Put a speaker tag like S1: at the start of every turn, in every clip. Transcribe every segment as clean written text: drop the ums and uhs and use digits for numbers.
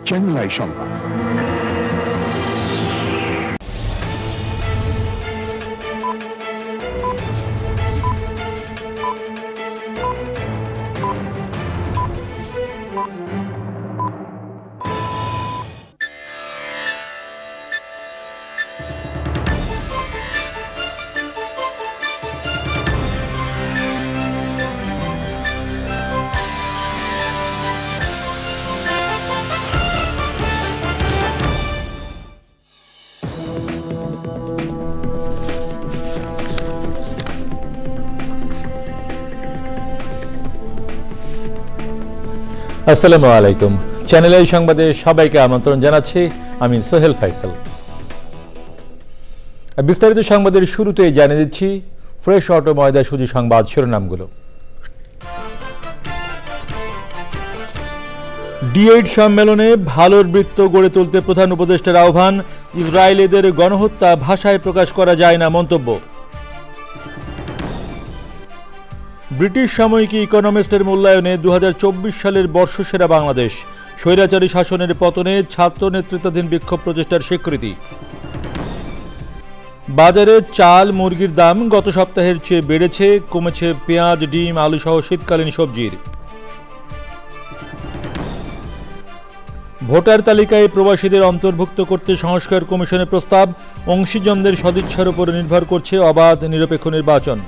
S1: Channel I সংবাদ।
S2: আসসালামু আলাইকুম। চ্যানেল আই সংবাদে সবাইকে আমন্ত্রণ জানাচ্ছি। আমি সোহেল ফাইসাল। বিস্তারিত সংবাদের শুরুতেই জানিয়ে দিচ্ছি ফ্রেশ অটো ময়দা সুজি সংবাদ শিরোনামগুলো। D8 সম্মেলনে ভালোর বৃত্ত গড়ে তুলতে প্রধান উপদেষ্টার আহ্বান। ইসরায়েলিদের গণহত্যা ভাষায় প্রকাশ করা যায় না মন্তব্য। ব্রিটিশ সাময়িকী ইকোনমিস্টের মূল্যায়নে 2024 সালের বর্ষসেরা বাংলাদেশ। স্বৈরাচারী শাসনের পতনে ছাত্র নেতৃত্বাধীন বিক্ষোভ প্রচেষ্টার স্বীকৃতি। বাজারে চাল মুরগির দাম গত সপ্তাহের চেয়ে বেড়েছে, কমেছে পেঁয়াজ, ডিম, আলু সহ শীতকালীন সবজির। ভোটার তালিকায় প্রবাসীদের অন্তর্ভুক্ত করতে সংস্কার কমিশনের প্রস্তাব। অংশীজনদের সদিচ্ছার উপর নির্ভর করছে অবাধ নিরপেক্ষ নির্বাচন।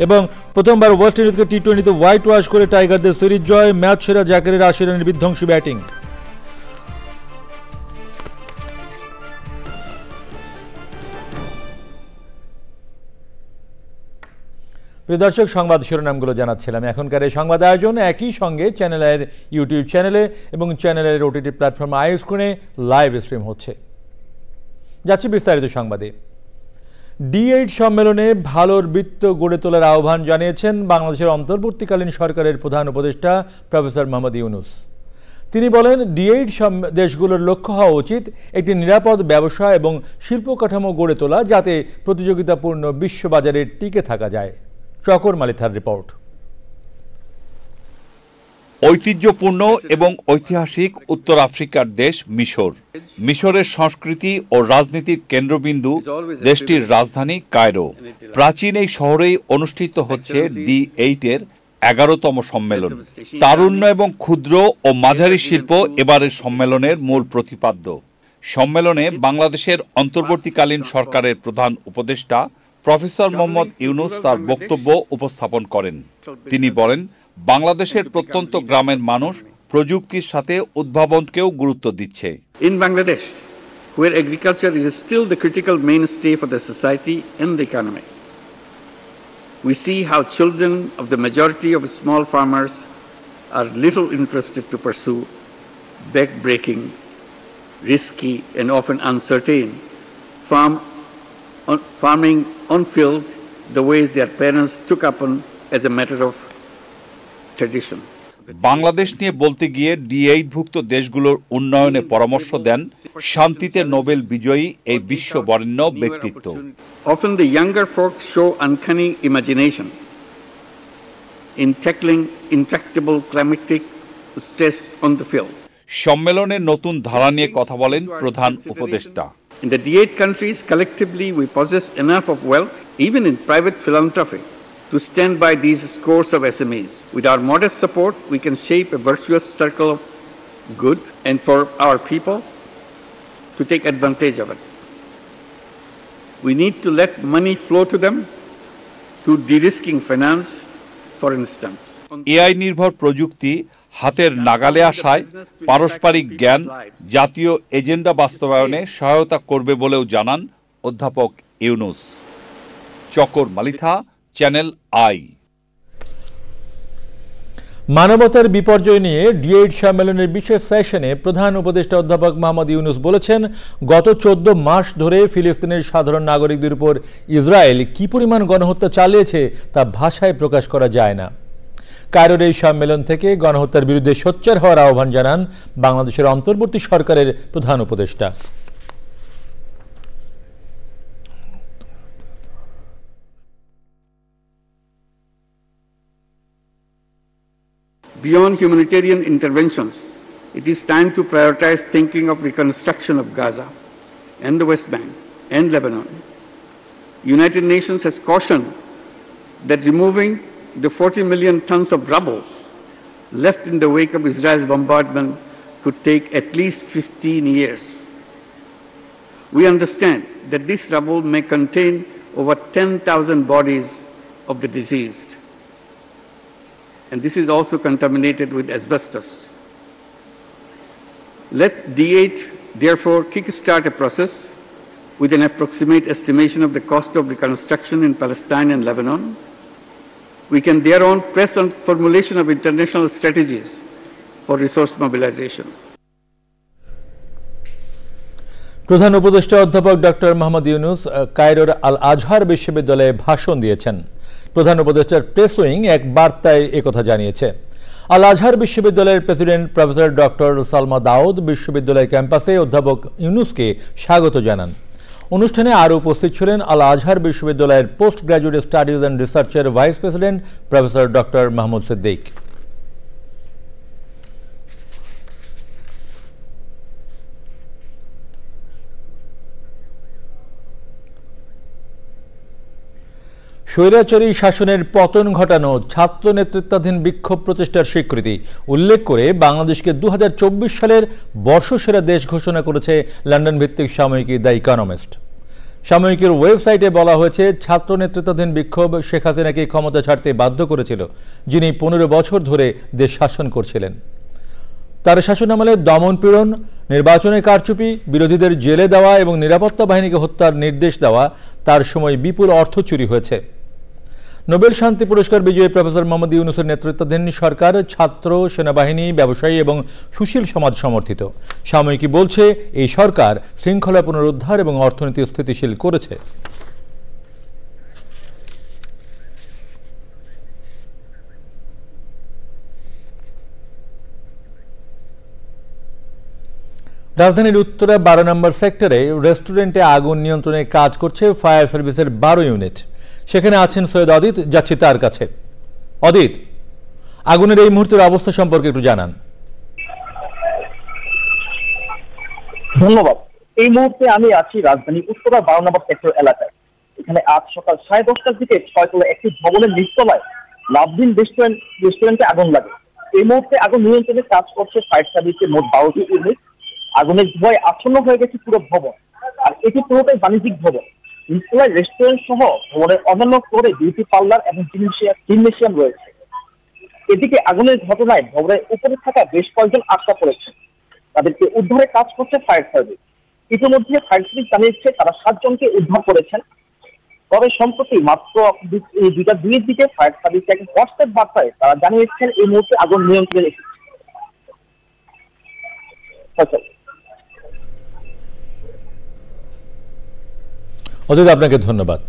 S2: এবং প্রথমবার ওয়েস্ট ইন্ডিজকে টি-20তে হোয়াইট ওয়াশ করে টাইগারদের সিরিজ জয়। ম্যাচ সেরা জাকেরের 80 রানের বিধ্বংসী ব্যাটিং। প্রিয় দর্শক, সংবাদ শিরোনামগুলো জানাচ্ছিলাম। এখনকার এই সংবাদ আয়োজন একই সঙ্গে চ্যানেলের ইউটিউব চ্যানেলে এবং চ্যানেলের ওটিটি প্ল্যাটফর্ম আই স্ক্রিনে লাইভ স্ট্রিম হচ্ছে। যাচ্ছি বিস্তারিত সংবাদে। D8 সম্মেলনে ভালোর বৃত্ত গড়ে তোলার আহ্বান জানিয়েছেন বাংলাদেশের অন্তর্বর্তীকালীন সরকারের প্রধান উপদেষ্টা প্রফেসর মোহাম্মদ ইউনূস। তিনি বলেন, D8 দেশগুলোর লক্ষ্য হওয়া উচিত একটি নিরাপদ ব্যবসা এবং শিল্প কাঠামো গড়ে তোলা, যাতে প্রতিযোগিতাপূর্ণ বিশ্ববাজারে টিকে থাকা যায়। চকর মালিথার রিপোর্ট।
S3: ঐতিহ্যপূর্ণ এবং ঐতিহাসিক উত্তর আফ্রিকার দেশ মিশর। মিশরের সংস্কৃতি ও রাজনীতির কেন্দ্রবিন্দু দেশটির রাজধানী কায়রো। প্রাচীন এই শহরেই অনুষ্ঠিত হচ্ছে D8-এর 11তম সম্মেলন। তারুণ্য এবং ক্ষুদ্র ও মাঝারি শিল্প এবারের সম্মেলনের মূল প্রতিপাদ্য। সম্মেলনে বাংলাদেশের অন্তর্বর্তীকালীন সরকারের প্রধান উপদেষ্টা প্রফেসর মোহাম্মদ ইউনূস তার বক্তব্য উপস্থাপন করেন। তিনি বলেন, বাংলাদেশের প্রত্যন্ত গ্রামের মানুষ প্রযুক্তির সাথে উদ্ভাবনকেও গুরুত্ব দিচ্ছে।
S4: In Bangladesh, where agriculture is still the critical mainstay for the society and the economy, we see how children of the majority of small farmers are little interested to pursue back-breaking, risky and often uncertain farming on field the ways their parents took upon as a matter of tradition.
S3: Bangladesh নিয়ে বলতে গিয়ে D8-ভুক্ত দেশগুলোর উন্নয়নে পরামর্শ দেন শান্তিতে Nobel বিজয়ী এই বিশ্ববরেণ্য ব্যক্তিত্ব।
S4: Often the younger folks show uncanny imagination in tackling intractable climatic stress on the field.
S3: সম্মেলনের নতুন ধারা নিয়ে কথা বলেন প্রধান উপদেষ্টা।
S4: In the D8 countries, collectively we possess enough of wealth, even in private philanthropy, to stand by these scores of SMEs. With our modest support, we can shape a virtuous circle of good and for our people to take advantage of it. We need to let money flow to them through de-risking finance, for instance.
S3: AI নির্ভর প্রযুক্তি হাতের নাগালে আসায় পারস্পরিক জ্ঞান জাতীয় agenda বাস্তবায়নে সহায়তা করবে বলেও জানান অধ্যাপক ইউনূস। চকর মালিথা, চ্যানেল আই।
S2: মানবতার বিপর্যয় নিয়ে D8 সম্মেলনের বিশেষ সেশনে প্রধান উপদেষ্টা অধ্যাপক মোহাম্মদ ইউনূস বলেছেন, গত 14 মাস ধরে ফিলিস্তিনের সাধারণ নাগরিকদের উপর ইসরায়েল কি পরিমাণ গণহত্যা চালিয়েছে তা ভাষায় প্রকাশ করা যায় না। কায়রোর এই সম্মেলন থেকে গণহত্যার বিরুদ্ধে সোচ্চার হওয়ার আহ্বান জানান বাংলাদেশের অন্তর্বর্তী সরকারের প্রধান উপদেষ্টা।
S4: Beyond humanitarian interventions, It is time to prioritize thinking of reconstruction of Gaza and the West Bank and Lebanon. United Nations has cautioned that removing the 40 million tons of rubble left in the wake of Israel's bombardment could take at least 15 years. We understand that this rubble may contain over 10,000 bodies of the deceased, and this is also contaminated with asbestos. Let D8 therefore kickstart a process with an approximate estimation of the cost of reconstruction in Palestine and Lebanon. We can thereon press on formulation of international strategies for resource mobilization.
S2: প্রধান উপদেষ্টা অধ্যাপক doctor Mohammad Yunus কায়রোর আল আজহার বিশ্ববিদ্যালয়ে ভাষণ দিয়েছেন। প্রধান উপদেষ্টার press wing এক বার্তায় একথা জানিয়েছে। আল আজহার বিশ্ববিদ্যালয়ের প্রেসিডেন্ট প্রফেসর ডক্টর সালমা দাউদ বিশ্ববিদ্যালয় ক্যাম্পাসে অধ্যাপক ইউনুসকে স্বাগত জানান। অনুষ্ঠানে আরও উপস্থিত ছিলেন আল আজহার বিশ্ববিদ্যালয়ের পোস্ট গ্র্যাজুয়েট স্টাডিজ অ্যান্ড রিসার্চের vice president professor doctor Mahmud Siddique. স্বৈরাচারী শাসনের পতন ঘটানো ছাত্র নেতৃত্বাধীন বিক্ষোভ প্রচেষ্টার স্বীকৃতি উল্লেখ করে বাংলাদেশকে 2024 সালের বর্ষসেরা দেশ ঘোষণা করেছে লন্ডন ভিত্তিক সাময়িকী দ্য ইকোনমিস্ট। সাময়িকীর ওয়েবসাইটে বলা হয়েছে, ছাত্র নেতৃত্বাধীন বিক্ষোভ শেখ হাসিনাকে ক্ষমতা ছাড়তে বাধ্য করেছিল, যিনি 15 বছর ধরে দেশ শাসন করছিলেন। তার শাসনামলে দমনপীড়ন, নির্বাচনে কারচুপি, বিরোধীদের জেলে দেওয়া এবং নিরাপত্তা বাহিনীকে হত্যার নির্দেশ দেওয়া, তার সময় বিপুল অর্থ চুরি হয়েছে। নোবেল শান্তি পুরস্কার বিজয়ী প্রফেসর মোহাম্মদ ইউনুসের নেতৃত্বাধীন সরকার ছাত্র, সেনাবাহিনী, ব্যবসায়ী এবং সুশীল সমাজ সমর্থিত। সাময়িকী বলছে, এই সরকার শৃঙ্খলা পুনরুদ্ধার এবং অর্থনীতি স্থিতিশীল করেছে। রাজধানীর উত্তরা 12 নম্বর সেক্টরে রেস্টুরেন্টে আগুন নিয়ন্ত্রণে কাজ করছে ফায়ার সার্ভিসের 12 ইউনিট। সেখানে আছেন সৈয়দ অদিত, যাচ্ছি তার কাছে। অদিত, আগুনের এই মুহূর্তের অবস্থা সম্পর্কে একটু জানান।
S1: ধন্যবাদ। এই মুহূর্তে আমি আছি রাজধানী উত্তরা 12 নম্বর সেক্টর এলাকায়। এখানে আজ সকাল 10:30টার দিকে 6তলা একটি ভবনের নিচতলায় লাভদিন রেস্টুরেন্টে আগুন লাগে। এই মুহূর্তে আগুন নিয়ন্ত্রণে কাজ করছে ফায়ার সার্ভিসের মোট 12টি ইউনিট। আগুনের ধোঁয়ায় আচ্ছন্ন হয়ে গেছে পুরো ভবন, আর এটি পুরোটাই বাণিজ্যিক ভবন। নিচতলায় রেস্টুরেন্ট সহ ভবনের অন্যান্য ফ্লোরে বিউটি পার্লার এবং জিমনেশিয়াম রয়েছে। এদিকে আগুনের ঘটনায় ভবনের উপরে থাকা বেশ কয়েকজন আটকা পড়েছে, তাদেরকে উদ্ধারে কাজ করছে ফায়ার সার্ভিস। ইতিমধ্যে ফায়ার সার্ভিস জানিয়েছে তারা 7 জনকে উদ্ধার করেছেন। তবে সম্প্রতি মাত্র 2টার দিকে ফায়ার সার্ভিস এক হোয়াটসঅ্যাপ বার্তায় তারা জানিয়েছেন এই মুহূর্তে আগুন নিয়ন্ত্রণে এসেছে।
S2: অদিত, আপনাকে ধন্যবাদ।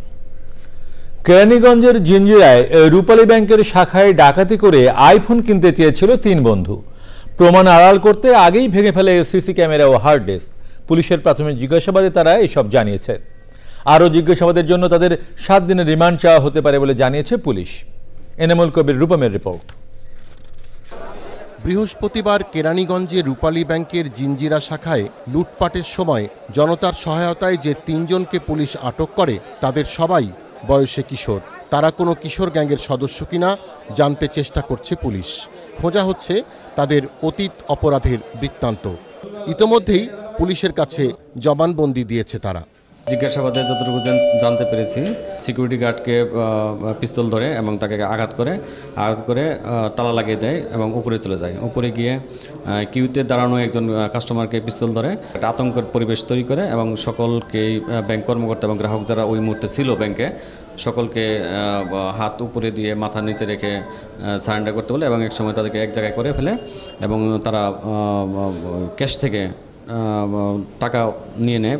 S2: কেরানীগঞ্জের জিঞ্জিরায় রূপালী ব্যাংকের শাখায় ডাকাতি করে আইফোন কিনতে চেয়েছিল 3 বন্ধু। প্রমাণ আড়াল করতে আগেই ভেঙে ফেলে সিসি ক্যামেরা ও হার্ড ডিস্ক। পুলিশের প্রাথমিক জিজ্ঞাসাবাদে তারা এসব জানিয়েছে। আরও জিজ্ঞাসাবাদের জন্য তাদের 7 দিনের রিমান্ড চাওয়া হতে পারে বলে জানিয়েছে পুলিশ। এনামুল কবির, রূপমের রিপোর্ট।
S5: বৃহস্পতিবার কেরানীগঞ্জে রূপালী ব্যাংকের জিঞ্জিরা শাখায় লুটপাটের সময় জনতার সহায়তায় যে 3 জনকে পুলিশ আটক করে, তাদের সবাই বয়সে কিশোর। তারা কোনো কিশোর গ্যাংয়ের সদস্য কিনা জানতে চেষ্টা করছে পুলিশ। খোঁজা হচ্ছে তাদের অতীত অপরাধের বৃত্তান্ত। ইতোমধ্যেই পুলিশের কাছে জবানবন্দি দিয়েছে তারা।
S6: জিজ্ঞাসাবাদে যতটুকু জানতে পেরেছি, সিকিউরিটি গার্ডকে পিস্তল ধরে এবং তাকে আঘাত করে তালা লাগিয়ে দেয় এবং উপরে চলে যায়। উপরে গিয়ে কিউতে দাঁড়ানো একজন কাস্টমারকে পিস্তল ধরে একটা আতঙ্কের পরিবেশ তৈরি করে এবং সকলকে, ব্যাংক কর্মকর্তা এবং গ্রাহক যারা ওই মুহূর্তে ছিল ব্যাংকে, সকলকে হাত উপরে দিয়ে মাথা নিচে রেখে সারেন্ডার করতে বলে এবং এক সময় তাদেরকে এক জায়গায় করে ফেলে এবং তারা ক্যাশ থেকে টাকা নিয়ে নেয়।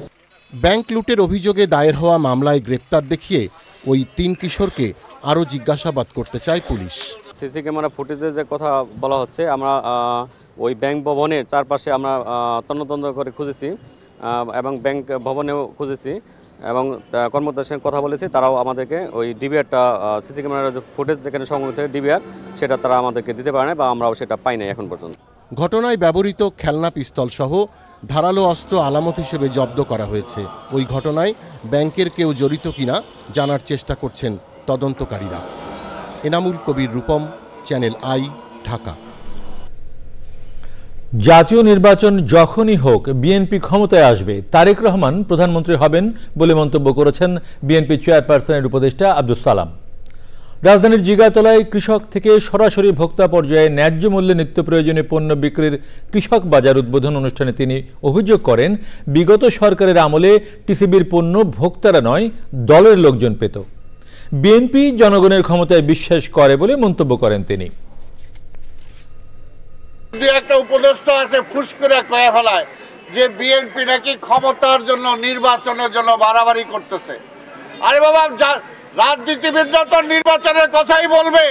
S5: ব্যাংক লুটের অভিযোগে দায়ের হওয়া মামলায় গ্রেপ্তার দেখিয়ে ওই 3 কিশোরকে আরও জিজ্ঞাসাবাদ করতে চায় পুলিশ।
S6: সিসি ক্যামেরা ফুটেজে যে কথা বলা হচ্ছে, আমরা ওই ব্যাংক ভবনের চারপাশে আমরা তন্ন করে খুঁজেছি এবং ব্যাংক ভবনেও খুঁজেছি এবং কর্মকর্তার সঙ্গে কথা বলেছি। তারাও আমাদেরকে ওই ডিবিআরটা, সিসি ক্যামেরার যে ফুটেজ যেখানে সংগ্রহ থেকে ডিবিআর, সেটা তারা আমাদেরকে দিতে পারে না বা আমরাও সেটা পাই নাই এখন পর্যন্ত।
S5: ঘটনায় ব্যবহৃত খেলনা পিস্তল সহ ধারালো অস্ত্র আলামত হিসেবে জব্দ করা হয়েছে। ওই ঘটনায় ব্যাংকের কেউ জড়িত কিনা জানার চেষ্টা করছেন তদন্তকারীরা। Enamul Kabir Rupam, channel I, Dhaka.
S2: জাতীয় নির্বাচন যখনই হোক বিএনপি ক্ষমতায় আসবে, তারেক রহমান প্রধানমন্ত্রী হবেন বলে মন্তব্য করেছেন বিএনপি চেয়ারপারসনের উপদেষ্টা আব্দুস সালাম। রাজধানীর জিগাতলায় কৃষক থেকে সরাসরি ভোক্তা পর্যায়ে ন্যায্য মূল্যে নিত্য প্রয়োজনীয় পণ্য বিক্রির কৃষক বাজার উদ্বোধন অনুষ্ঠানে তিনি অভিযোগ করেন, বিগত সরকারের আমলে টিসিবির পণ্য ভোক্তারা নয় দলের লোকজন পেত। বিএনপি জনগণের ক্ষমতায় বিশ্বাস করে বলে মন্তব্য করেন তিনি।
S7: একটা উপদেষ্টা আছে ফুস করে কয়ে ফেলায় যে বিএনপি নাকি ক্ষমতার জন্য নির্বাচনের জন্য বাড়াবাড়ি করতেছে। আরে বাবা, রাজনীতিবিদরা তো নির্বাচনের কথাই বলবে।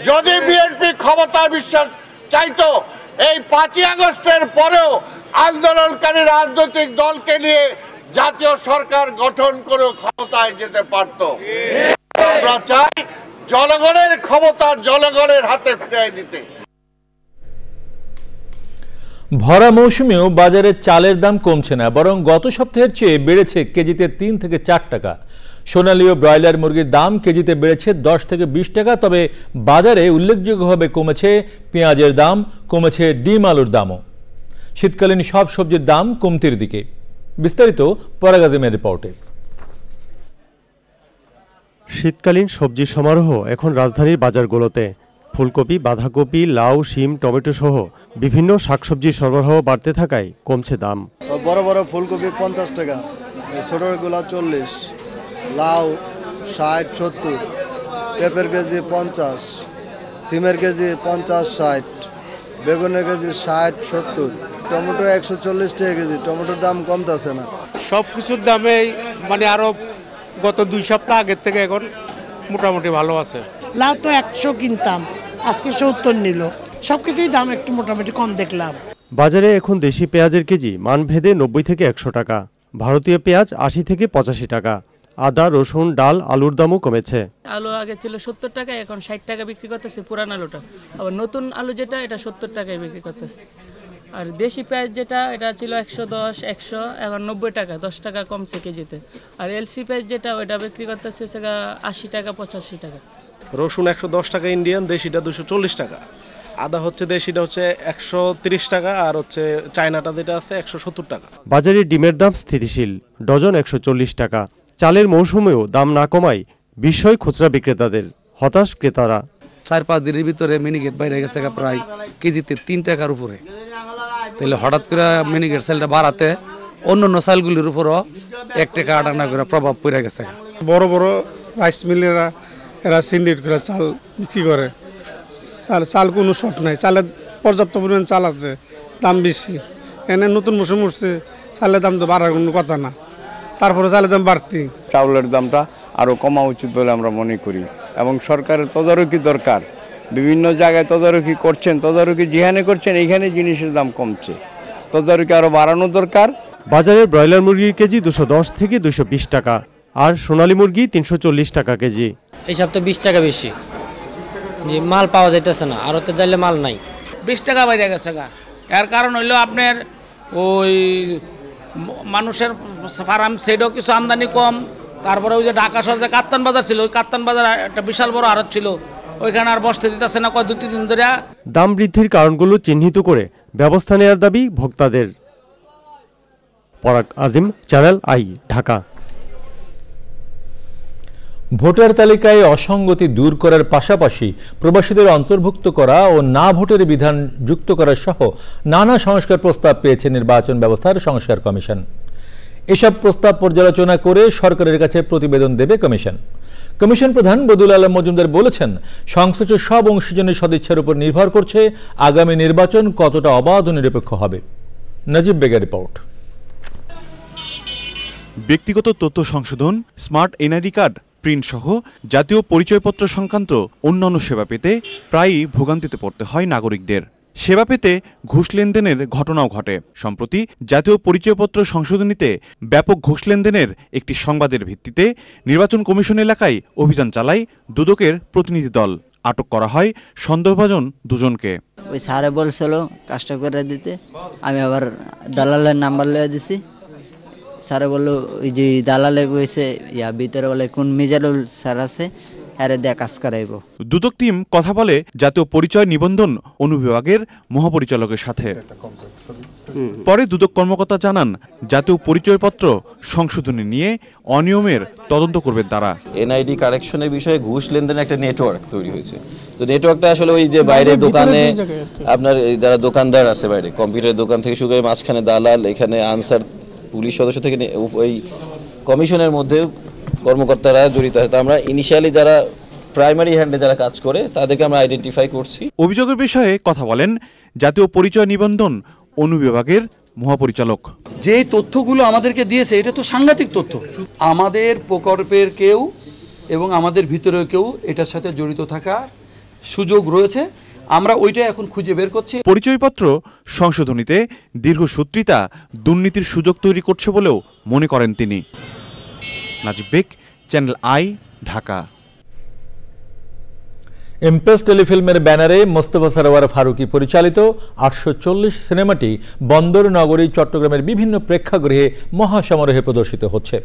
S7: যদি বিএনপি ক্ষমতা বিশ্বাস চাইতো, এই 5ই আগস্টের পরেও আন্দোলনকারী রাজনৈতিক দলকে নিয়ে জাতীয় সরকার গঠন করে ক্ষমতায় যেতে পারত। আমরা চাই জনগণের ক্ষমতা জনগণের হাতে ফিরিয়ে দিতে।
S2: ভরা মৌসুমেও বাজারে চালের দাম কমছে না, বরং গত সপ্তাহের চেয়ে বেড়েছে কেজিতে 3 থেকে 4 টাকা। সোনালী ও ব্রয়লার মুরগির দাম কেজিতে বেড়েছে 10 থেকে 20 টাকা। তবে বাজারে উল্লেখযোগ্যভাবে কমেছে পেঁয়াজের দাম, কমেছে ডিম আলুর দামও। শীতকালীন সব সবজির দাম কমতির দিকে। বিস্তারিত পরাগ আজমের রিপোর্টে।
S8: শীতকালীন সবজির সমারোহ এখন রাজধানীর বাজারগুলোতে। ফুলকপি, বাঁধাকপি, লাউ, শিম, টমেটো সহ বিভিন্ন শাকসবজির সরবরাহ বাড়তে থাকায় কমছে দাম।
S9: বড় বড় ফুলকপি 50 টাকা, ছোটগুলা 40, লাউ 60, 70, পেঁপের কেজি 50, সিমের কেজি 50, 60, বেগুনের কেজি 60, 70, টমেটো 140 টাকা কেজি। টমেটোর দাম কমতেছে না।
S10: সব কিছুর দামে মানে আরো গত 2 সপ্তাহ আগের থেকে এখন মোটামুটি ভালো আছে।
S11: লাউ তো 100 কিনতাম, আজকে 70 নিল। সবকিছুই দাম একটু মোটামুটি কম দেখলাম।
S8: বাজারে এখন দেশি পেঁয়াজের কেজি মানভেদে 90 থেকে 100 টাকা, ভারতীয় পেঁয়াজ 80 থেকে 85 টাকা। আদা, রসুন, ডাল, আলুর দামও কমেছে।
S12: আলু আগে ছিল 70 টাকা, এখন 60 টাকা বিক্রি করতেছে পুরান আলুটা। আবার নতুন আলু যেটা, এটা 70 টাকায় বিক্রি করতেছে। আর দেশি পেঁয়াজ যেটা, এটা ছিল 110, 100, এখন 90 টাকা, 10 টাকা কমছে কেজিতে। আর এলসি পেঁয়াজ যেটা, ওইটা বিক্রি করতেছে 80 টাকা, 85 টাকা।
S13: রসুন 110 টাকা ইন্ডিয়ান, দেশিটা 240 টাকা। আদা হচ্ছে দেশিটা হচ্ছে 130 টাকা, আর হচ্ছে চায়নাটা যেটা আছে 170 টাকা।
S8: বাজারে ডিমের দাম স্থিতিশীল, ডজন 140 টাকা। চালের মৌসুমেও দাম না কমায় বিস্ময় খুচরা বিক্রেতাদের, হতাশ ক্রেতারা।
S14: 4-5 দিনের ভিতরে মিনিকেট বাইরে গেছে প্রায় কেজিতে 3 টাকার উপরে। তাহলে হঠাৎ করে মিনিকেট চালটা বাড়াতে অন্যান্য চালগুলির উপরও 1 টাকা 8 আনা করে প্রভাব পড়ে গেছে।
S10: বড় বড় রাইস মিলেরা এরা সিন্ডিকেট করে চাল বিক্রি করে। চাল কোনো শর্ট নাই, চালের পর্যাপ্ত পরিমাণ চাল আছে, দাম বেশি। এনে নতুন মৌসুম উঠছে, চালের দাম তো বাড়ার কোনো কথা না, তারপরে চালের দাম বাড়তি।
S15: চাউলের দামটা আরও কমা উচিত বলে আমরা মনে করি, এবং সরকারের তদারকি দরকার। বিভিন্ন জায়গায় তদারকি করছেন, তদারকি যেখানে করছেন এইখানে জিনিসের দাম কমছে, তদারকি আরও বাড়ানো দরকার।
S8: বাজারে ব্রয়লার মুরগির কেজি 210 থেকে 220 টাকা, আর সোনালী মুরগি 340 টাকা কেজি।
S16: এই সপ্তাহে 20 টাকা বেশি, যে মাল পাওয়া যাইতেছে না, আর তো যাইলে মাল নাই।
S17: 20 টাকা বাইরে গেছে গা। এর কারণ হইলো আপনার ওই মানুষের ফার্ম সেটাও কিছু আমদানি কম। তারপরে ওই যে ঢাকা শহরে কাপ্তান বাজার ছিল, ওই কাপ্তান বাজার একটা বিশাল বড় আড়ত ছিল, ওইখানে আর বসতে দিতেছে না কয় 2-3 দিন ধরে।
S8: দাম বৃদ্ধির কারণগুলো চিহ্নিত করে ব্যবস্থা নেওয়ার দাবি ভোক্তাদের। পরাগ আজিম, চ্যানেল আই, ঢাকা।
S2: ভোটার তালিকায় অসঙ্গতি দূর করার পাশাপাশি প্রবাসীদের অন্তর্ভুক্ত করা ও না ভোটের বিধান যুক্ত করা সহ নানা সংস্কার প্রস্তাব পেয়েছে নির্বাচন ব্যবস্থার সংস্কার কমিশন। এসব প্রস্তাব পর্যালোচনা করে সরকারের কাছে প্রতিবেদন দেবে কমিশন। কমিশন প্রধান বদিউল আলম মজুমদার বলেছেন, সংশ্লিষ্ট সব অংশীজনের সদিচ্ছার উপর নির্ভর করছে আগামী নির্বাচন কতটা অবাধ ও নিরপেক্ষ হবে। নজিব বেগের রিপোর্ট।
S18: ব্যক্তিগত তথ্য সংশোধন, স্মার্ট এনআইডি কার্ড প্রিন্ট সহ জাতীয় পরিচয়পত্র সংক্রান্ত অন্যান্য সেবা পেতে প্রায়ই ভোগান্তিতে পড়তে হয় নাগরিকদের। সেবা পেতে ঘুষ লেনদেনের ঘটনাও ঘটে। সম্প্রতি জাতীয় পরিচয়পত্র সংশোধনীতে ব্যাপক ঘুষ লেনদেনের একটি সংবাদের ভিত্তিতে নির্বাচন কমিশন এলাকায় অভিযান চালায় দুদকের প্রতিনিধি দল। আটক করা হয় সন্দেহভাজন দুজনকে।
S19: ওই স্যারে বলছিল কাজটা করে দিতে, আমি আবার দালালের নাম্বার লিয়ে দিছি। স্যারে বললো ওই যে দালালে গেছে ভিতরে বলে কোন মিজানুল স্যার আছে, আরে দেয়া কাজ করাইব।
S18: দুদক টিম কথা বলে জাতীয় পরিচয় নিবন্ধন অনুবিভাগের মহাপরিচালকের সাথে। পরে দুদক কর্মকর্তা জানান, জাতীয় পরিচয়পত্র সংশোধনী নিয়ে অনিয়মের তদন্ত করবেন তারা।
S20: এনআইডি কারেকশনের বিষয়ে ঘুষ লেনদেনের একটা নেটওয়ার্ক তৈরি হয়েছে। তো নেটওয়ার্কটা আসলে ওই যে বাইরে দোকানে আপনার যারা দোকানদার আছে, বাইরে কম্পিউটার দোকান থেকে শুরু করে মাঝখানে দালাল, এখানে আনসার পুলিশ সদস্য থেকে ওই কমিশনের মধ্যে কর্মকর্তারা জড়িত আছে। আমরা ইনিশিয়ালি যারা প্রাইমারি হ্যান্ডে যারা কাজ করে তাদেরকে আমরা আইডেন্টিফাই করছি।
S18: অভিযোগের বিষয়ে কথা বলেন জাতীয় পরিচয় নিবন্ধন অনুবিভাগের মহাপরিচালক।
S21: যে তথ্যগুলো আমাদেরকে দিয়েছে এটা তো সাংঘাতিক তথ্য। আমাদের প্রকল্পের কেউ এবং আমাদের ভিতরেও কেউ এটার সাথে জড়িত থাকার সুযোগ রয়েছে, আমরা ওইটা এখন খুঁজে বের করছি।
S18: পরিচয়পত্র সংশোধনীতে দীর্ঘসূত্রিতা দুর্নীতির সুযোগ তৈরি করছে বলেও মনে করেন তিনি। নাজিব বেগ, চ্যানেল আই, ঢাকা।
S2: ইমপ্রেস টেলিফিল্মের ব্যানারে মোস্তফা সরোয়ার ফারুকী পরিচালিত 840 সিনেমাটি বন্দর নগরী চট্টগ্রামের বিভিন্ন প্রেক্ষাগৃহে মহাসমারোহে প্রদর্শিত হচ্ছে।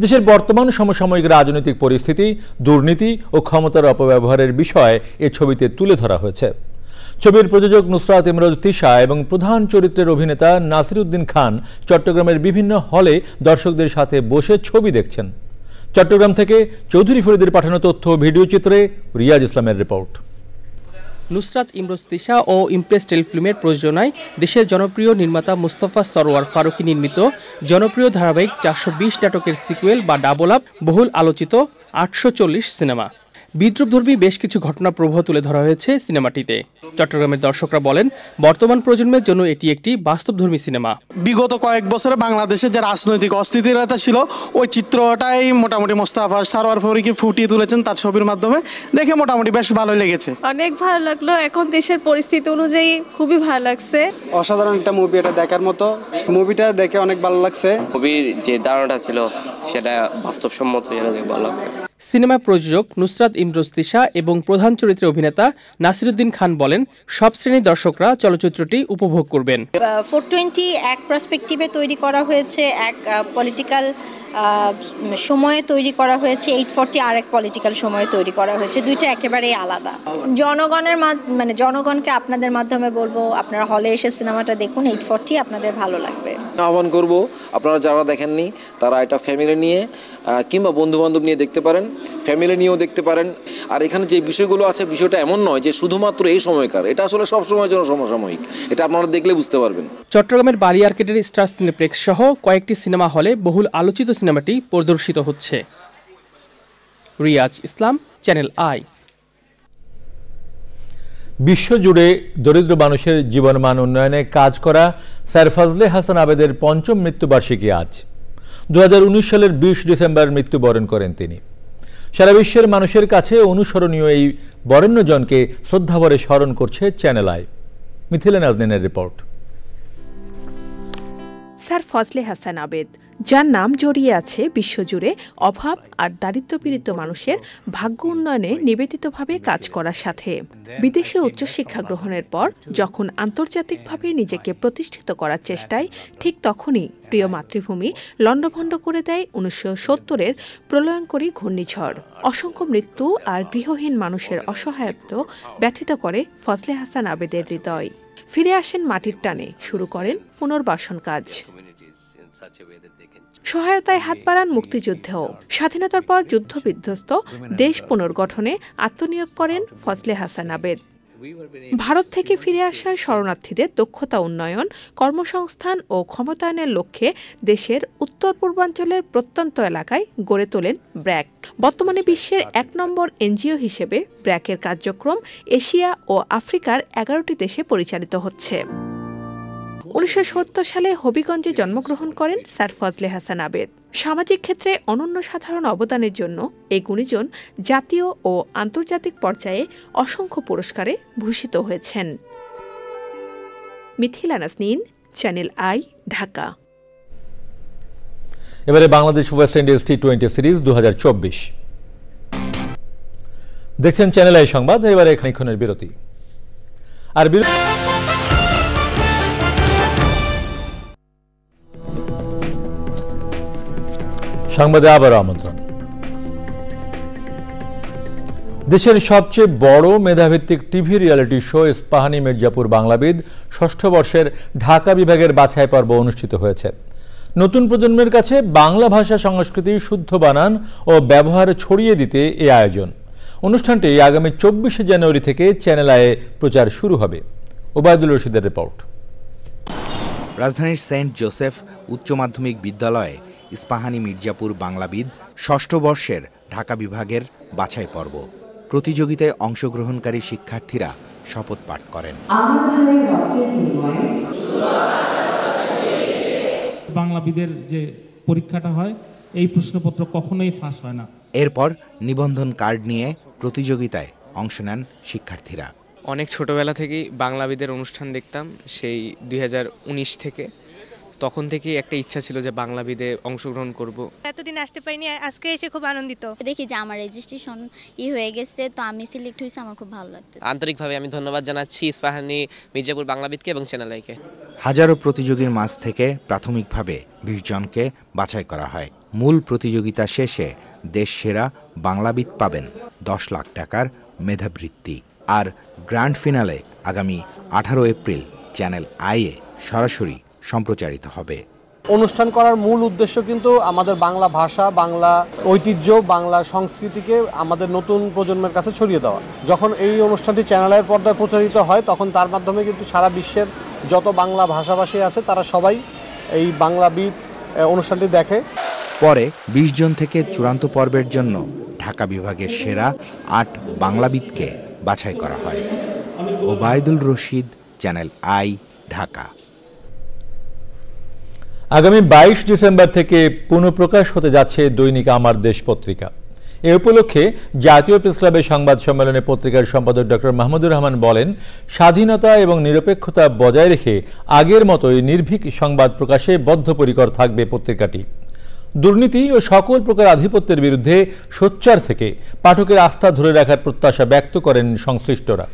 S2: দেশের বর্তমান সমসাময়িক রাজনৈতিক পরিস্থিতি, দুর্নীতি ও ক্ষমতার অপব্যবহারের বিষয় এ ছবিতে তুলে ধরা হয়েছে। ছবির প্রযোজক নুসরাত ইমরোজ তিশা এবং প্রধান চরিত্রের অভিনেতা নাসিরউদ্দিন খান চট্টগ্রামের বিভিন্ন হলে দর্শকদের সাথে বসে ছবি দেখছেন। চট্টগ্রাম থেকে চৌধুরী ফরিদের পাঠানো তথ্য ভিডিও চিত্রে রিয়াজ ইসলামের রিপোর্ট।
S22: নুসরাত ইমরোজ তিশা ও ইমপ্রেস টেলিফিল্মের প্রযোজনায় দেশের জনপ্রিয় নির্মাতা মুস্তফা সরোয়ার ফারুকী নির্মিত জনপ্রিয় ধারাবাহিক 420 নাটকের সিকুয়েল বা ডাবল আপ বহুল আলোচিত 840 সিনেমা। বিদ্রুপধর্মী বেশ কিছু ঘটনা প্রবাহ তুলে ধরা হয়েছে সিনেমাটিতে। চট্টগ্রামের দর্শকরা বলেন, বর্তমান প্রজন্মের জন্য এটি একটি বাস্তবধর্মী সিনেমা।
S10: বিগত কয়েক বছরে বাংলাদেশে যে রাজনৈতিক অস্থিতিশীলতা ছিল ওই চিত্রটাই মোটামুটি মোস্তফা সরোয়ার ফারুকী ফুটিয়ে তুলেছেন তার ছবির মাধ্যমে। দেখে মোটামুটি বেশ ভালোই লেগেছে।
S23: অনেক ভালো লাগলো, এখন দেশের পরিস্থিতি অনুযায়ী খুবই ভালো লাগছে।
S24: অসাধারণ একটা মুভি, এটা দেখার মতো। মুভিটা দেখে অনেক ভালো লাগছে। মুভির যে ধারণাটা ছিল সেটা বাস্তবসম্মত, এটা দেখে ভালো লাগছে।
S22: সিনেমা প্রযোজক নুসরাত ইমরোজ তিশা এবং প্রধান চরিত্রের অভিনেতা নাসিরউদ্দিন খান বলেন, সব শ্রেণীর দর্শকরা চলচ্চিত্রটি উপভোগ করবেন।
S25: 420 এক পার্সপেক্টিভে তৈরি করা হয়েছে, এক পলিটিক্যাল সময়ে তৈরি করা হয়েছে। 840 আরেক পলিটিক্যাল সময়ে তৈরি করা হয়েছে, দুইটা একেবারেই আলাদা। জনগণের জনগণকে আপনাদের মাধ্যমে বলবো, আপনারা হলে এসে সিনেমাটা দেখুন, 840 আপনাদের ভালো লাগবে।
S26: আহ্বান করব আপনারা যারা দেখেননি তারা এটা ফ্যামিলি নিয়ে কিংবা বন্ধু বান্ধব নিয়ে দেখতে পারেন, ফ্যামিলি নিয়েও দেখতে পারেন। আর এখানে যে বিষয়গুলো আছে, বিষয়টা এমন নয় যে শুধুমাত্র এই সময়কার, এটা আসলে সব সময়ের জন্য সমসাময়িক। এটা আপনারা দেখলে বুঝতে পারবেন।
S22: চট্টগ্রামের বালি আর্কেডের স্টার সিনেপ্লেক্স সহ কয়েকটি সিনেমা হলে বহুল আলোচিত সিনেমাটি প্রদর্শিত হচ্ছে। রিয়াজ ইসলাম, চ্যানেল আই।
S2: বিশ্বজুড়ে দরিদ্র মানুষের জীবনমান উন্নয়নে কাজ করা স্যার ফজলে হাসান আবেদের ৫ম মৃত্যুবার্ষিকী আজ। 2019 সালের 20 ডিসেম্বর মৃত্যুবরণ করেন তিনি। সারা বিশ্বের মানুষের কাছে অনুসরণীয় এই বরেণ্যজনকে শ্রদ্ধাভরে স্মরণ করছে চ্যানেল আই। মিথিলা নাজনীনের রিপোর্ট।
S27: স্যার ফজলে হাসান আবেদ, যার নাম জড়িয়ে আছে বিশ্বজুড়ে অভাব আর দারিদ্র্যপীড়িত মানুষের ভাগ্য উন্নয়নে নিবেদিতভাবে কাজ করার সাথে। বিদেশে উচ্চশিক্ষা গ্রহণের পর যখন আন্তর্জাতিকভাবে নিজেকে প্রতিষ্ঠিত করার চেষ্টায়, ঠিক তখনই প্রিয় মাতৃভূমি লণ্ডভণ্ড করে দেয় 1970-এর প্রলয়ঙ্করী ঘূর্ণিঝড়। অসংখ্য মৃত্যু আর গৃহহীন মানুষের অসহায়ত্ব ব্যথিত করে ফজলে হাসান আবেদের হৃদয়। ফিরে আসেন মাটির টানে, শুরু করেন পুনর্বাসন কাজ। সহায়তায় হাত বাড়ান মুক্তিযুদ্ধেও। স্বাধীনতার পর যুদ্ধ বিধ্বস্ত দেশ পুনর্গঠনে আত্মনিয়োগ করেন ফজলে হাসান আবেদ। ভারত থেকে ফিরে আসা শরণার্থীদের দক্ষতা উন্নয়ন, কর্মসংস্থান ও ক্ষমতায়নের লক্ষ্যে দেশের উত্তর পূর্বাঞ্চলের প্রত্যন্ত এলাকায় গড়ে তোলেন ব্র্যাক। বর্তমানে বিশ্বের 1 নম্বর এনজিও হিসেবে ব্র্যাকের কার্যক্রম এশিয়া ও আফ্রিকার 11টি দেশে পরিচালিত হচ্ছে। 1970 সালে হবিগঞ্জে জন্মগ্রহণ করেন স্যার ফজলে হাসান আবেদ। সামাজিক ক্ষেত্রে অনন্য সাধারণ অবদানের জন্য এই গুণীজন জাতীয় ও আন্তর্জাতিক পর্যায়ে অসংখ্য পুরস্কারে ভূষিত হয়েছেন। Mithila Nasnin, channel I, Dhaka.
S2: এবারে বাংলাদেশ ওয়েস্ট ইন্ডিজ টি-20 সিরিজ 2024 দেখছেন চ্যানেল আই সংবাদ। এবারে খানিকক্ষণের বিরতি। আর সংবাদে আবারও আমন্ত্রণ। দেশের সবচেয়ে বড় মেধাভিত্তিক TV reality show Ispahani Mirzapur Banglabid ষষ্ঠ বর্ষের ঢাকা বিভাগের বাছাই পর্ব অনুষ্ঠিত হয়েছে। নতুন প্রজন্মের কাছে বাংলা ভাষা সংস্কৃতি, শুদ্ধ বানান ও ব্যবহার ছড়িয়ে দিতে এই আয়োজন। অনুষ্ঠানটি আগামী 24 জানুয়ারি থেকে চ্যানেল আয়ে প্রচার শুরু হবে। ওবায়দুল রশিদের রিপোর্ট।
S1: রাজধানীর সেন্ট জোসেফ উচ্চ মাধ্যমিক বিদ্যালয়ে ইস্পাহানি মির্জাপুর বাংলাবিদ ষষ্ঠ বর্ষের ঢাকা বিভাগের বাছাই পর্ব। প্রতিযোগিতায় অংশগ্রহণকারী শিক্ষার্থীরা শপথ পাঠ করেন।
S3: বাংলাবিদের যে পরীক্ষাটা হয়, এই প্রশ্নপত্র কখনোই ফাঁস হয় না।
S1: এরপর নিবন্ধন কার্ড নিয়ে প্রতিযোগিতায় অংশ নেন শিক্ষার্থীরা।
S4: অনেক ছোটবেলা থেকেই বাংলাবিদের অনুষ্ঠান দেখতাম, সেই 2019 থেকে। তখন থেকেই একটা ইচ্ছা ছিল যে বাংলাবিদে অংশগ্রহণ করব।
S5: এতদিন আসতে পারিনি, আজকে এসে খুব আনন্দিত। দেখি যে আমার রেজিস্ট্রেশন হয়ে গেছে, তো আমি সিলেক্ট হয়েছি, আমার খুব ভালো লাগছে।
S4: আন্তরিকভাবে আমি ধন্যবাদ জানাচ্ছি ইস্পাহানি মির্জাপুর বাংলাবিদকে এবং চ্যানেল আইকে।
S1: হাজারো প্রতিযোগীর মাঝ থেকে প্রাথমিকভাবে 20 জনকে বাছাই করা হয়। মূল প্রতিযোগিতা শেষে দেশ সেরা বাংলাবিদ পাবেন 10 লাখ টাকার মেধাবৃত্তি। আর গ্র্যান্ড ফিনালে আগামী 18 এপ্রিল চ্যানেল আইয়ে সরাসরি সম্প্রচারিত হবে।
S6: অনুষ্ঠান করার মূল উদ্দেশ্য কিন্তু আমাদের বাংলা ভাষা, বাংলা ঐতিহ্য, বাংলা সংস্কৃতিকে আমাদের নতুন প্রজন্মের কাছে ছড়িয়ে দেওয়া। যখন এই অনুষ্ঠানটি চ্যানেলের পর্দায় প্রচারিত হয়, তখন তার মাধ্যমে কিন্তু সারা বিশ্বের যত বাংলা ভাষাভাষী আছে তারা সবাই এই বাংলাবিদ অনুষ্ঠানটি দেখে।
S1: পরে 20 জন থেকে চূড়ান্ত পর্বের জন্য ঢাকা বিভাগের সেরা 8 বাংলাবিদকে বাছাই করা হয়। Obaidul Rashid, channel I, Dhaka.
S2: আগামী 22 ডিসেম্বর থেকে পুনঃপ্রকাশ হতে যাচ্ছে দৈনিক আমার দেশ পত্রিকা। এ উপলক্ষে জাতীয় প্রেস ক্লাবের সংবাদ সম্মেলনে পত্রিকার সম্পাদক ডক্টর মাহমুদুর রহমান বলেন, স্বাধীনতা এবং নিরপেক্ষতা বজায় রেখে আগের মতোই নির্ভীক সংবাদ প্রকাশে বদ্ধপরিকর থাকবে পত্রিকাটি। দুর্নীতি ও সকল প্রকার আধিপত্যের বিরুদ্ধে সোচ্চার থেকে পাঠকের আস্থা ধরে রাখার প্রত্যাশা ব্যক্ত করেন সংশ্লিষ্টরা।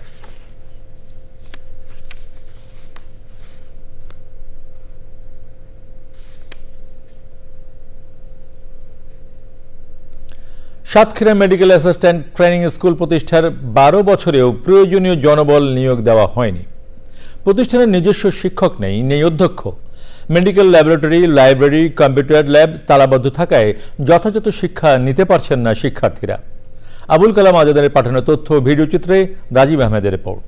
S2: Satkhira medical assistant training school প্রতিষ্ঠার 12 বছরেও প্রয়োজনীয় জনবল নিয়োগ দেওয়া হয়নি। প্রতিষ্ঠানের নিজস্ব শিক্ষক নেই অধ্যক্ষ। Medical laboratory, library, computer lab তালাবদ্ধ থাকায় যথাযথ শিক্ষা নিতে পারছেন না শিক্ষার্থীরা। আবুল কালাম আজাদের পাঠানো তথ্য ভিডিওচিত্রে রাজীব আহমেদের রিপোর্ট।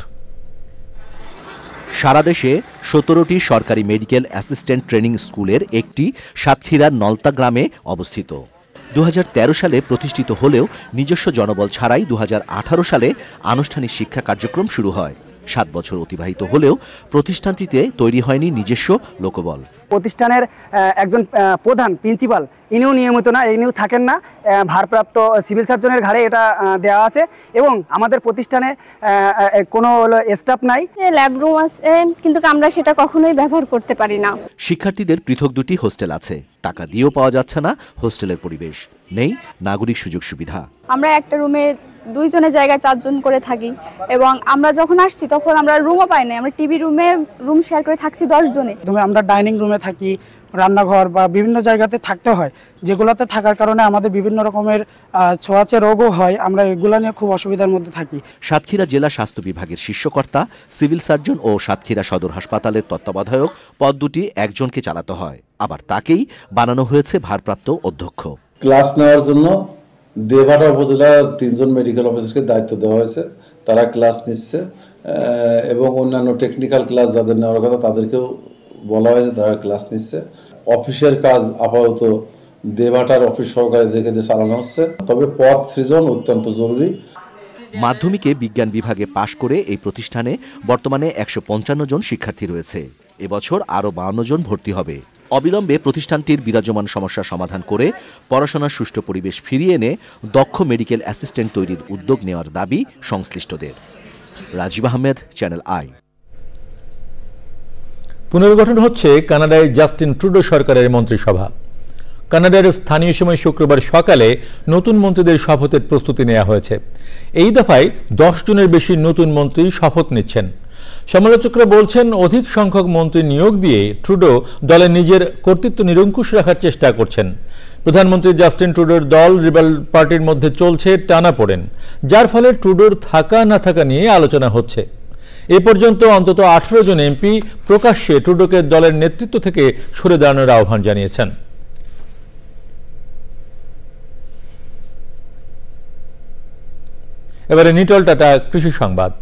S7: সারা দেশে 17টি সরকারি মেডিকেল অ্যাসিস্ট্যান্ট ট্রেনিং স্কুলের একটি সাতক্ষীরার নলতা গ্রামে অবস্থিত। 2013 সালে প্রতিষ্ঠিত হলেও নিজস্ব জনবল ছাড়াই 2018 সালে আনুষ্ঠানিক শিক্ষা কার্যক্রম শুরু হয়। 7 বছর অতিবাহিত হলেও প্রতিষ্ঠানটিতে তৈরি হয়নি নিজস্ব লোকবল।
S9: প্রতিষ্ঠানের একজন প্রধান প্রিন্সিপাল ইনিও নিয়মিত না, ইনিও থাকেন না, ভারপ্রাপ্ত সিভিল সার্জনের ঘাড়ে এটা দেওয়া আছে এবং আমাদের প্রতিষ্ঠানে কোনো স্টাফ নাই।
S5: ল্যাব রুম আছে কিন্তু আমরা সেটা কখনোই ব্যবহার করতে পারি না।
S7: শিক্ষার্থীদের পৃথক 2টি হোস্টেল আছে, টাকা দিয়েও পাওয়া যাচ্ছে না হোস্টেলের পরিবেশ, নেই নাগরিক সুযোগ সুবিধা।
S5: আমরা একটা রুমে 2 জনের জায়গায় 4 জন করে থাকি এবং আমরা যখন আসছি তখন আমরা রুমও পাই না। আমরা টিভি রুমে রুম শেয়ার করে থাকছি 10 জনে।
S11: আমরা ডাইনিং রুমে থাকি, রান্নাঘর বা বিভিন্ন জায়গাতে থাকতে হয়, যেগুলোতে থাকার কারণে আমাদের বিভিন্ন রকমের ছোঁয়াচে রোগও হয়। আমরা এগুলো নিয়ে খুব অসুবিধার মধ্যে থাকি।
S7: সাতক্ষীরা জেলা স্বাস্থ্য বিভাগের শীর্ষকর্তা, সিভিল সার্জন ও সাতক্ষীরা সদর হাসপাতালের তত্ত্বাবধায়ক পদ দুটি একজনকে চালাতে হয়, আবার তাকেই বানানো হয়েছে ভারপ্রাপ্ত অধ্যক্ষ।
S28: ক্লাস নেওয়ার জন্য দেবাটা উপজেলার 3 জন মেডিকেল অফিসারকে দায়িত্ব দেওয়া হয়েছে, তারা ক্লাস নিচ্ছে এবং অন্যান্য টেকনিক্যাল ক্লাস যাদের নেওয়ার কথা তাদেরকেও বলা হয়েছে, তারা ক্লাস নিচ্ছে। অফিসের কাজ আপাতত দেবাটার অফিস সহকারীদেরকে দিয়ে চালানো হচ্ছে, তবে পদ সৃজন অত্যন্ত জরুরি।
S7: মাধ্যমিকে বিজ্ঞান বিভাগে পাশ করে এই প্রতিষ্ঠানে বর্তমানে 155 জন শিক্ষার্থী রয়েছে। এবছর আরও 52 জন ভর্তি হবে। অবিলম্বে প্রতিষ্ঠানটির বিরাজমান সমস্যার সমাধান করে পড়াশোনার সুষ্ঠু পরিবেশ ফিরিয়ে এনে দক্ষ মেডিকেল অ্যাসিস্ট্যান্ট তৈরির উদ্যোগ নেওয়ার দাবি সংশ্লিষ্টদের। Rajib Ahmed, channel I.
S2: পুনর্গঠন হচ্ছে কানাডায় জাস্টিন ট্রুডো সরকারের মন্ত্রিসভা। কানাডার স্থানীয় সময় শুক্রবার সকালে নতুন মন্ত্রীদের শপথের প্রস্তুতি নেওয়া হয়েছে। এই দফায় 10 জনের বেশি নতুন মন্ত্রী শপথ নিচ্ছেন। সমালোচকরা বলছেন, অধিক সংখ্যক মন্ত্রী নিয়োগ দিয়ে ট্রুডো দলের নিজের কর্তৃত্ব নিরঙ্কুশ রাখার চেষ্টা করছেন। প্রধানমন্ত্রী জাস্টিন ট্রুডোর দল লিবারেল পার্টির মধ্যে চলছে টানাপোড়েন, যার ফলে ট্রুডোর থাকা না থাকা নিয়ে আলোচনা হচ্ছে। এ পর্যন্ত অন্তত 18 জন এমপি প্রকাশ্যে ট্রুডোকে দলের নেতৃত্ব থেকে সরে দাঁড়ানোর আহ্বান জানিয়েছেন। এবারে নিটল টাটা কৃষি সংবাদ।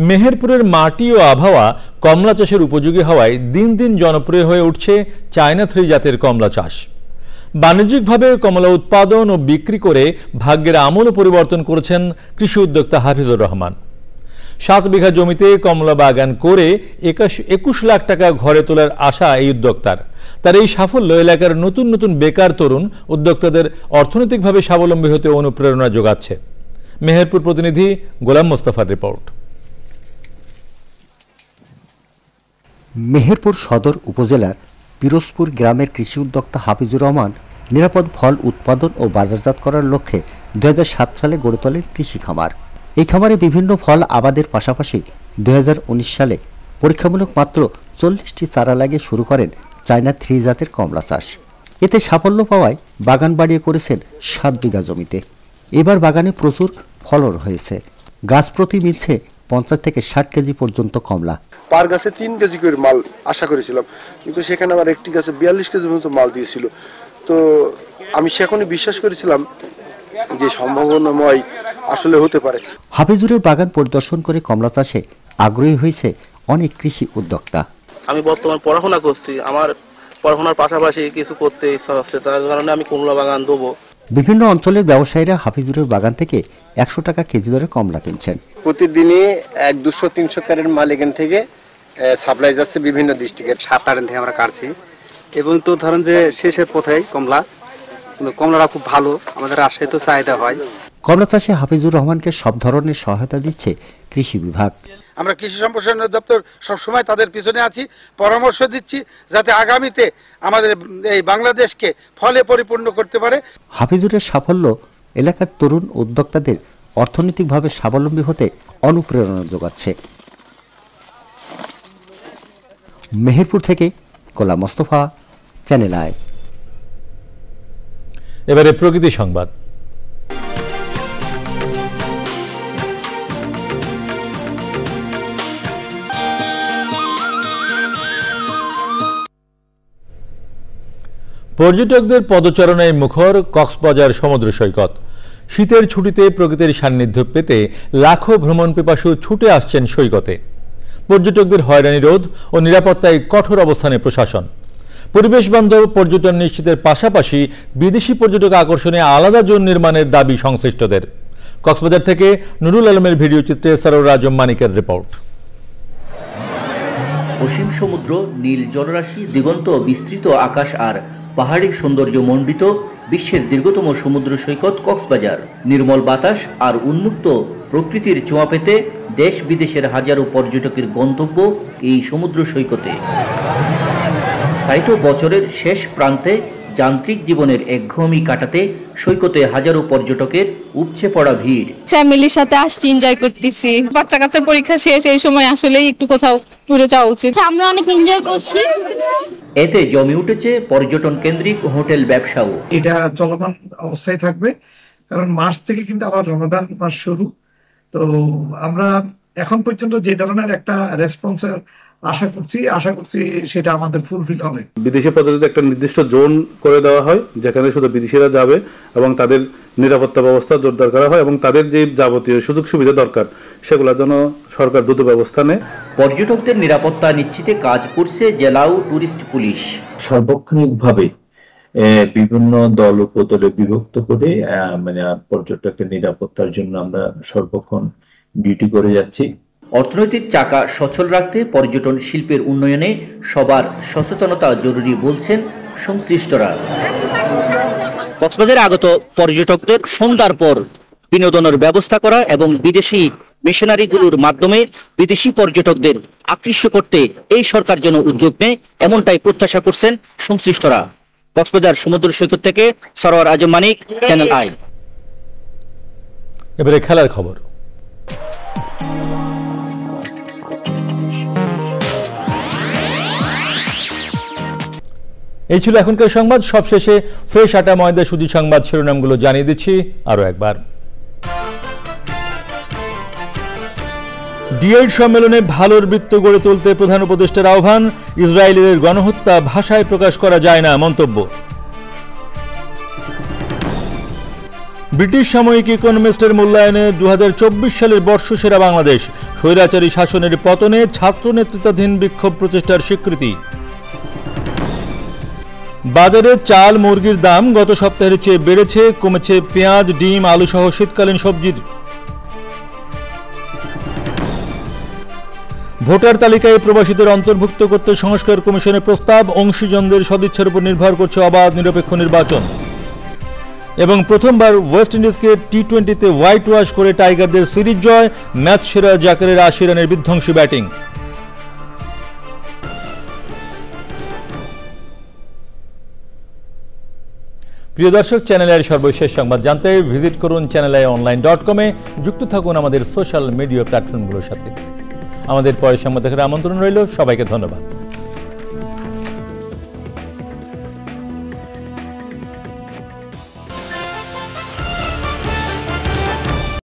S2: মেহেরপুরের মাটি ও আবহাওয়া কমলা চাষের উপযোগী হওয়ায় দিন দিন জনপ্রিয় হয়ে উঠছে চায়না 3 জাতের কমলা চাষ। বাণিজ্যিকভাবে কমলা উৎপাদন ও বিক্রি করে ভাগ্যের আমূল পরিবর্তন করেছেন কৃষি উদ্যোক্তা হাফিজুর রহমান। 7 বিঘা জমিতে কমলা বাগান করে 21 লাখ টাকা ঘরে তোলার আশা এই উদ্যোক্তার। তার এই সাফল্য এলাকার নতুন নতুন বেকার তরুণ উদ্যোক্তাদের অর্থনৈতিকভাবে স্বাবলম্বী হতে অনুপ্রেরণা যোগাচ্ছে। মেহেরপুর প্রতিনিধি গোলাম মোস্তফার রিপোর্ট।
S8: মেহেরপুর সদর উপজেলার পিরোজপুর গ্রামের কৃষি উদ্যোক্তা হাফিজুর রহমান নিরাপদ ফল উৎপাদন ও বাজারজাত করার লক্ষ্যে 2007 সালে গড়ে তোলেন কৃষি খামার। এই খামারে বিভিন্ন ফল আবাদের পাশাপাশি 2019 সালে পরীক্ষামূলক মাত্র 40টি চারা লাগিয়ে শুরু করেন চায়না 3 জাতের কমলা চাষ। এতে সাফল্য পাওয়ায় বাগান বাড়িয়ে করেছেন 7 বিঘা জমিতে। এবার বাগানে প্রচুর ফলন হয়েছে। গাছ প্রতি মিলছে 50 থেকে 60 কেজি পর্যন্ত কমলা।
S12: পার গাছে 3 কেজি করে মাল আশা করেছিলাম, কিন্তু সেখানে আবার একটি গাছে 42 কেজি পর্যন্ত মাল দিয়েছিল। তো আমি সেখানে বিশ্বাস করেছিলাম যে সম্ভাবনাময় আসলে হতে পারে।
S8: হাফিজুরের বাগান পরিদর্শন করে কমলা চাষে আগ্রহী হয়েছে অনেক কৃষি উদ্যোক্তা।
S13: আমি বর্তমান পড়াশোনা করছি, আমার পড়াশোনার পাশাপাশি কিছু করতে ইচ্ছা হচ্ছে, তার কারণে আমি কমলা বাগান দেবো।
S8: বিভিন্ন অঞ্চলের ব্যবসায়ীরা হাফিজুরের বাগান থেকে 100 টাকা কেজি দরে কমলা কিনছেন।
S14: প্রতিদিনই 200-300 ক্যারেট মাল এখান থেকে সাপ্লাই যাচ্ছে বিভিন্ন ডিস্ট্রিক্টের। 7-8 দিন থেকে আমরা কাটছি এবং তো ধরেন যে শেষের পথেই কমলাটা খুব ভালো, আমাদের রাজশাহীতে চাহিদা হয়।
S8: কমলা চাষে হাফিজুর রহমানকে সব ধরনের সহায়তা দিচ্ছে কৃষি বিভাগ।
S15: আমরা কৃষি সম্প্রসারণ দপ্তর সবসময় তাদের পিছনে আছি, পরামর্শ দিচ্ছি যাতে আগামীতে আমাদের এই বাংলাদেশকে ফলে পরিপূর্ণ করতে পারে।
S8: হাফিজুরের সাফল্য এলাকার তরুণ উদ্যোক্তাদের অর্থনৈতিকভাবে স্বাবলম্বী হতে অনুপ্রেরণা যোগাচ্ছে। মেহেরপুর থেকে গোলাম মোস্তফা, চ্যানেল আই।
S2: এবারে প্রকৃতি সংবাদ। পর্যটকদের পদচারণায় মুখর কক্সবাজার সমুদ্র সৈকত। শীতের ছুটিতে প্রকৃতির সান্নিধ্য পেতে লাখো ভ্রমণ পিপাসু ছুটে আসছেন সৈকতে। পর্যটকদের হয়রানি রোধ ও নিরাপত্তায় কঠোর অবস্থানে প্রশাসন। পরিবেশ বান্ধব পর্যটন নিশ্চিতের পাশাপাশি বিদেশি পর্যটক আকর্ষণে আলাদা জোন নির্মাণের দাবি সংশ্লিষ্টদের। কক্সবাজার থেকে নুরুল আলমের ভিডিও চিত্রে সরোর আজম মানিকের রিপোর্ট।
S16: অসীম সমুদ্র, নীল জলরাশি, দিগন্ত বিস্তৃত আকাশ আর পাহাড়ি সৌন্দর্য মণ্ডিত বিশ্বের দীর্ঘতম সমুদ্র সৈকত কক্সবাজার। নির্মল বাতাস আর উন্মুক্ত প্রকৃতির ছোঁয়া পেতে দেশ বিদেশের হাজারো পর্যটকের গন্তব্য এই সমুদ্র সৈকতে। তাই তো বছরের শেষ প্রান্তে যান্ত্রিক জীবনের একঘেয়েমি কাটাতে সৈকতে হাজারো পর্যটকের উপচে পড়া ভিড়।
S23: ফ্যামিলির সাথে আসছি, এনজয় করতেছি। বাচ্চা কাচ্চার পরীক্ষা শেষ, এই সময় আসলেই একটু কোথাও ঘুরে যাওয়া উচিত। আমরা অনেক এনজয় করছি।
S16: এতে জমে উঠেছে পর্যটন কেন্দ্রিক হোটেল ব্যবসাও।
S17: এটা চলমান অবস্থায় থাকবে, কারণ মার্চ থেকে কিন্তু আবার রমাদান মাস শুরু। তো আমরা এখন পর্যন্ত যে ধরনের একটা রেসপন্সের আশা করছি সেটা আমাদের ফুলফিল হবে।
S19: বিদেশি পর্যটকদের একটা নির্দিষ্ট জোন করে দেওয়া হয়, যেখানে শুধু বিদেশিরা যাবে এবং তাদের নিরাপত্তা ব্যবস্থা জোরদার করা হয় এবং তাদের যে যাবতীয় সুযোগ সুবিধা দরকার সেগুলোর জন্য সরকার দ্রুত ব্যবস্থা নেয়।
S16: পর্যটকদের নিরাপত্তা নিশ্চিতে কাজ করছে জেলা ও টুরিস্ট পুলিশ।
S29: সার্বক্ষণিকভাবে বিভিন্ন দল উপদলে বিভক্ত করে পর্যটকের নিরাপত্তার জন্য আমরা সর্বক্ষণ ডিউটি করে যাচ্ছি।
S16: অর্থনৈতিক চাকা সচল রাখতে পর্যটন শিল্পের উন্নয়নে সবার সচেতনতা জরুরি বলছেন সংশ্লিষ্টরা। কক্সবাজারে আগত পর্যটকদের সন্ধ্যার পর বিনোদনের ব্যবস্থা করা এবং বিদেশি মিশনারিগুলোর মাধ্যমে বিদেশি পর্যটকদের আকৃষ্ট করতে এই সরকার যেন উদ্যোগ নেয়, এমনটাই প্রত্যাশা করছেন সংশ্লিষ্টরা। কক্সবাজার সমুদ্র সৈকত থেকে সরোয়ার আজম মানিক, চ্যানেল আই।
S2: এবারে খেলার খবর। এই ছিল এখনকার সংবাদ। সবশেষে ফ্রেশ আটা ময়দা সুজি সংবাদ শিরোনামগুলো জানিয়ে দিচ্ছি আরো একবার। D8 সম্মেলনে ভালোর বৃত্ত গড়ে তুলতে প্রধান উপদেষ্টার আহ্বান, ইসরায়েলের গণহত্যা ভাষায় প্রকাশ করা যায় না মন্তব্য। ব্রিটিশ সাময়িক ইকোনমিস্টের মূল্যায়নে 2024 সালের বর্ষসেরা বাংলাদেশ, স্বৈরাচারী শাসনের পতনে ছাত্র নেতৃত্বাধীন বিক্ষোভ প্রচেষ্টার স্বীকৃতি। বাজারে চাল মুরগির দাম গত সপ্তাহের চেয়ে বেড়েছে, কমেছে পেঁয়াজ, ডিম, আলু সহ শীতকালীন সবজির। ভোটার তালিকায় প্রবাসীদের অন্তর্ভুক্ত করতে সংস্কার কমিশনের প্রস্তাব, অংশীজনদের সদিচ্ছার উপর নির্ভর করছে অবাধ নিরপেক্ষ নির্বাচন। এবং প্রথমবার ওয়েস্ট ইন্ডিজকে টি-20তে হোয়াইট ওয়াশ করে টাইগারদের সিরিজ জয়, ম্যাচ সেরা জাকেরের 80 রানের বিধ্বংসী ব্যাটিং। প্রিয় দর্শক, চ্যানেলের সর্বশেষ সংবাদ জানতে ভিজিট করুন channelionline.com-এ। যুক্ত থাকুন আমাদের সোশ্যাল মিডিয়া প্ল্যাটফর্মগুলোর সাথে। আমাদের পরের সংবাদ দেখার আমন্ত্রণ রইল। সবাইকে ধন্যবাদ।